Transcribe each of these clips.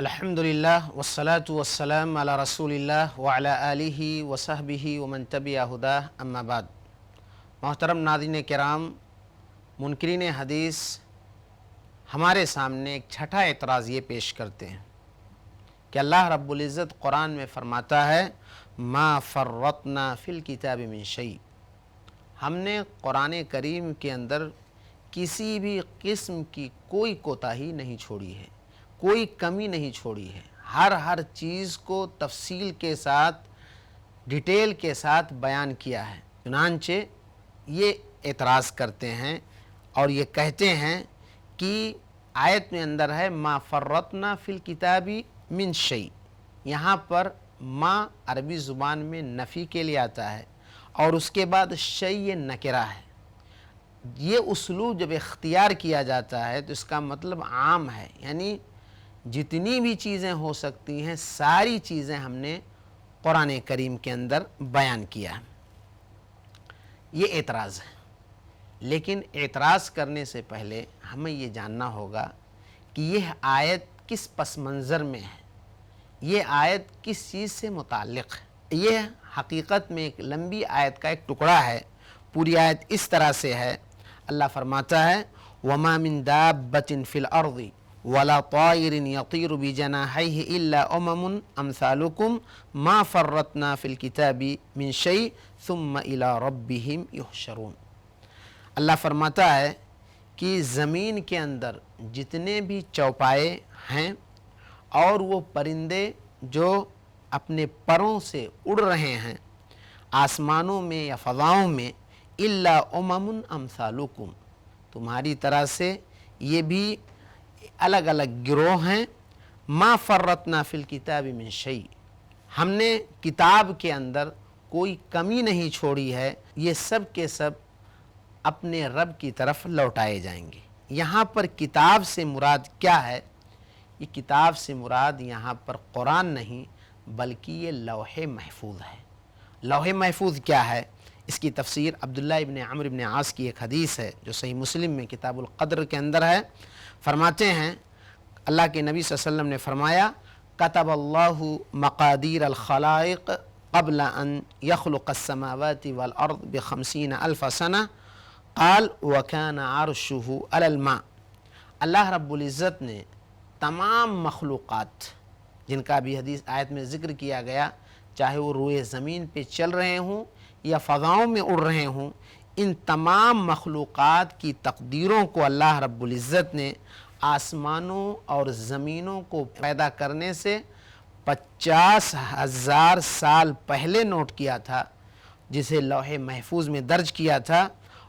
الحمدللہ والصلاة والسلام علی رسول اللہ وعلی آلہ وصحبہ ومن تبع ہداہ اما بعد۔ محترم ناظرین کرام، منکرین حدیث ہمارے سامنے ایک چھٹا اعتراض یہ پیش کرتے ہیں کہ اللہ رب العزت قرآن میں فرماتا ہے ما فرطنا فی الکتاب من شیء، ہم نے قرآن کریم کے اندر کسی بھی قسم کی کوئی کوتاہی نہیں چھوڑی ہے، کوئی کمی نہیں چھوڑی ہے، ہر چیز کو تفصیل کے ساتھ ڈیٹیل کے ساتھ بیان کیا ہے۔ چنانچہ یہ اعتراض کرتے ہیں اور یہ کہتے ہیں کہ آیت میں اندر ہے ما فرطنا فی الکتاب من شیء، یہاں پر ما عربی زبان میں نفی کے لیے آتا ہے اور اس کے بعد شیء نکرہ ہے۔ یہ اسلوب جب اختیار کیا جاتا ہے تو اس کا مطلب عام ہے، یعنی جتنی بھی چیزیں ہو سکتی ہیں ساری چیزیں ہم نے قرآن کریم کے اندر بیان کیا ہے۔ یہ اعتراض ہے، لیکن اعتراض کرنے سے پہلے ہمیں یہ جاننا ہوگا کہ یہ آیت کس پس منظر میں ہے، یہ آیت کس چیز سے متعلق ہے۔ یہ حقیقت میں ایک لمبی آیت کا ایک ٹکڑا ہے۔ پوری آیت اس طرح سے ہے، اللہ فرماتا ہے وَمَا مِن دَابَّةٍ فِي الْأَرْضِ وَلَا طَائِرٍ يَطِيرُ بِجَنَاحَيْهِ إِلَّا أُمَمٌ أَمْثَالُكُمْ مَا فَرَّطْنَا فِي الْكِتَابِ مِن شَيْءٍ ثُمَّ إِلَىٰ رَبِّهِمْ يُحْشَرُونَ۔ اللہ فرماتا ہے کہ زمین کے اندر جتنے بھی چوپائے ہیں اور وہ پرندے جو اپنے پروں سے اڑ رہے ہیں آسمانوں میں یا فضاؤں میں، إِلَّا أُمَمٌ أَمْثَالُكُمْ، تمہاری طرح سے یہ بھی الگ الگ گروہ ہیں۔ ما فرطنا فی الکتاب من شیء، ہم نے کتاب کے اندر کوئی کمی نہیں چھوڑی ہے، یہ سب کے سب اپنے رب کی طرف لوٹائے جائیں گے۔ یہاں پر کتاب سے مراد کیا ہے؟ یہ کتاب سے مراد یہاں پر قرآن نہیں بلکہ یہ لوح محفوظ ہے۔ لوح محفوظ کیا ہے؟ اس کی تفسیر عبداللہ ابن عمرو ابن عاص کی ایک حدیث ہے جو صحیح مسلم میں کتاب القدر کے اندر ہے۔ فرماتے ہیں اللہ کے نبی صلی اللہ علیہ وسلم نے فرمایا کتب اللہ مقادیر الخلائق قبل ان یخلق السماوات والارض ب50,000 سنہ قال وکان عرشہ علی الماء، اللہ رب العزت نے تمام مخلوقات جن کا بھی حدیث آیت میں ذکر کیا گیا، چاہے وہ روئے زمین پہ چل رہے ہوں یا فضاؤں میں اڑ رہے ہوں، ان تمام مخلوقات کی تقدیروں کو اللہ رب العزت نے آسمانوں اور زمینوں کو پیدا کرنے سے 50,000 سال پہلے نوٹ کیا تھا، جسے لوح محفوظ میں درج کیا تھا،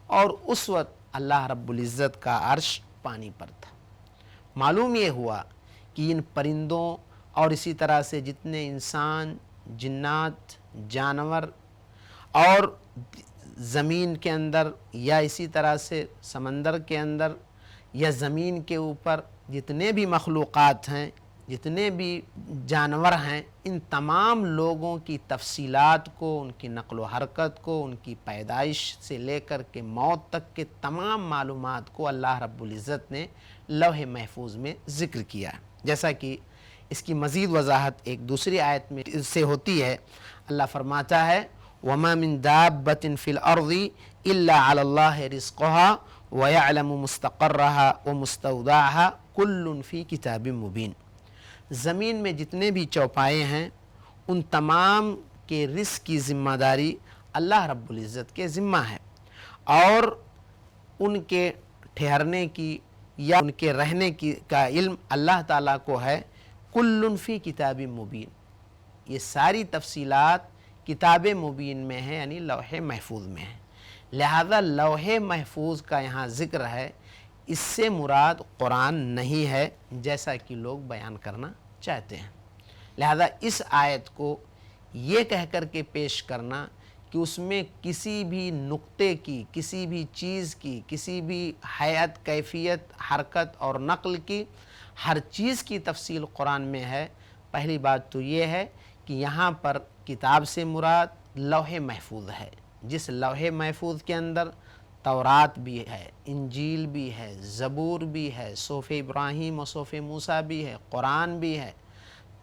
اور اس وقت اللہ رب العزت کا عرش پانی پر تھا۔ معلوم یہ ہوا کہ ان پرندوں اور اسی طرح سے جتنے انسان، جنات، جانور اور زمین کے اندر یا اسی طرح سے سمندر کے اندر یا زمین کے اوپر جتنے بھی مخلوقات ہیں، جتنے بھی جانور ہیں، ان تمام لوگوں کی تفصیلات کو، ان کی نقل و حرکت کو، ان کی پیدائش سے لے کر کے موت تک کے تمام معلومات کو اللہ رب العزت نے لوح محفوظ میں ذکر کیا ہے۔ جیسا کہ اس کی مزید وضاحت ایک دوسری آیت میں اس سے ہوتی ہے، اللہ فرماتا ہے وَمَا مِن دَابَّةٍ فِي الْأَرْضِ إِلَّا عَلَى اللَّهِ رِزْقُهَا وَيَعْلَمُ مُسْتَقَرَّهَا وَمُسْتَوْدَعَهَا كُلٌّ فِي كِتَابٍ مُبِينٍ، زمین میں جتنے بھی چوپائے ہیں ان تمام کے رزق کی ذمہ داری اللہ رب العزت کے ذمہ ہے، اور ان کے ٹھہرنے کی یا ان کے رہنے کی کا علم اللہ تعالیٰ کو ہے۔ کل فی کتاب مبین، یہ ساری تفصیلات کتاب مبین میں ہے، یعنی لوح محفوظ میں ہے۔ لہذا لوح محفوظ کا یہاں ذکر ہے، اس سے مراد قرآن نہیں ہے جیسا کہ لوگ بیان کرنا چاہتے ہیں۔ لہذا اس آیت کو یہ کہہ کر کے پیش کرنا کہ اس میں کسی بھی نقطے کی، کسی بھی چیز کی، کسی بھی حیات، کیفیت، حرکت اور نقل کی ہر چیز کی تفصیل قرآن میں ہے، پہلی بات تو یہ ہے کہ یہاں پر کتاب سے مراد لوح محفوظ ہے، جس لوح محفوظ کے اندر تورات بھی ہے، انجیل بھی ہے، زبور بھی ہے، صحف ابراہیم و صحف موسیٰ بھی ہے، قرآن بھی ہے،